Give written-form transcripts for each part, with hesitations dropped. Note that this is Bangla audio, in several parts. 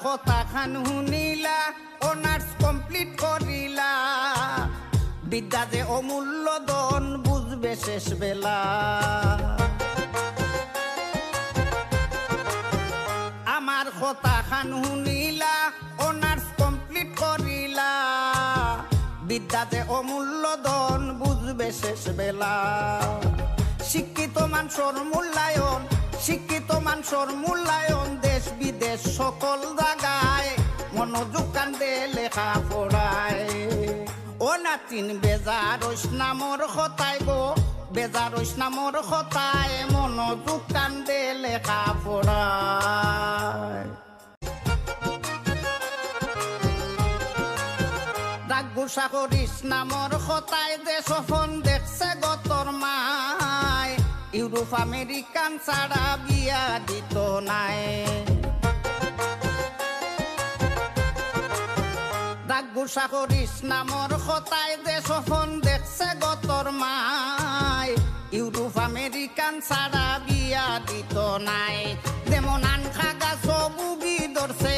কথা খান শুনিলা অনার্স কমপ্লিট করিলা বিদ্যা যে অমূল্য ধন বুঝবে শেষ বেলা আমার কথা খান শুনিলা অনার্স কমপ্লিট করিলা বিদ্যা যে অমূল্য ধন বুঝবে শেষ বেলা শিক্ষিত মানুষের মূল্যায়ন শিক্ষিত মানুষের মূল্যায়ন দেশ বিদেশ সকল জায়গায় মনোযোগ কান্দে লেখা পড়ায় ও নাতিন বেজার নামর কথায় গো বেজার নামর কথায় মনোযোগ কান্দে লেখা পড়ায় রাগ গুসা করিস নামর কথায় যে সফন দেখছে গতর মায় ইউরোপ আমেরিকান ছাড়া বিয়া দিত নাই রাগ গুসা করিস নামর কথায় যে সফন দেখছে গতর মায় ইউরোপ আমেরিকান ছাড়া বিয়া দিত নাই যেমন আনখা গাছ বুবি ধরছে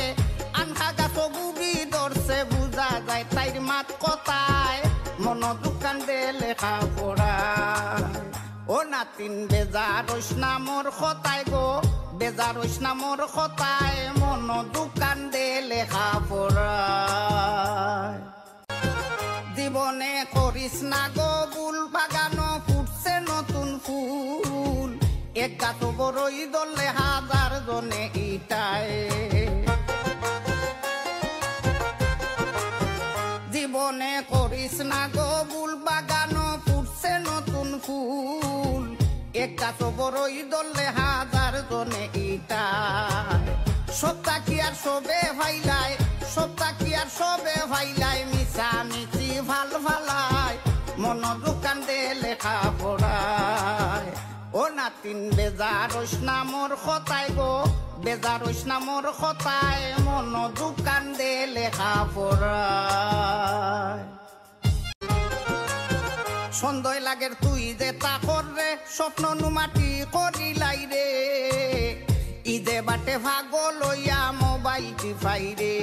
আনখা গাছ বুবি ধরছে বুঝা যায় তাইর মাত কথায় মন দোকান দে লেখা পড়ায় ও নাতিন বেজার নামর কথায় গো বেজার নামর কথায় মন দোকান দে লেখা পড়ায় জীবনে করিস না গো বুল বাগানো ফুটছে নতুন ফুল এক গাছ বড়ই দলে হাজার জনে ইটায় জীবনে করিস না গো বুল বাগানো ফুটছে নতুন ফুল এক গাছ বড়ই দলে হাজার জনে ইটায় সপ্তা কি আর সবে ভাইলাই সপ্তা কি আর সবে ভাইলাই মিশা মিছি ভাল ভালাই মন দোকান দে লেখা পড়ায় ও নাতিন বেজার নামর কথায় গো বেজার নামর কথায় মন দোকান দে লেখা পড়ায় সন্দেহ লাগের তুই যে তা কররে স্বপ্ন নুমাটি করিলাই রে ইদে বাটে ভাগল লইয়া মোবাইল টিপাই রে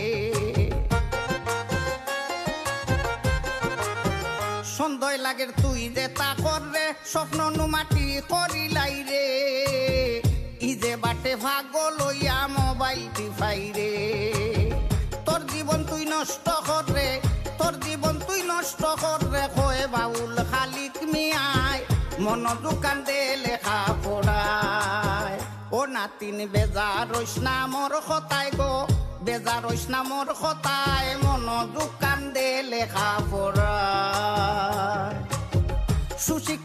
সন্দেহ লাগের তুই যে তা কররে স্বপ্ন নুমাটি করিলাই রে ইদে বাটে ভাগল লইয়া মোবাইল টিপাই রে তোর জীবন তুই নষ্ট কররে তোর জীবন তুই নষ্ট কররে কয়ে বাউল খালিক মিয়ায় মন দোকান দে লেখা পড়ায় ও নাতিন বেজার নামর কথায় গো বেজার নামর কথায় মন দোকান দে লেখা পড়ায় সুশিক্ষিত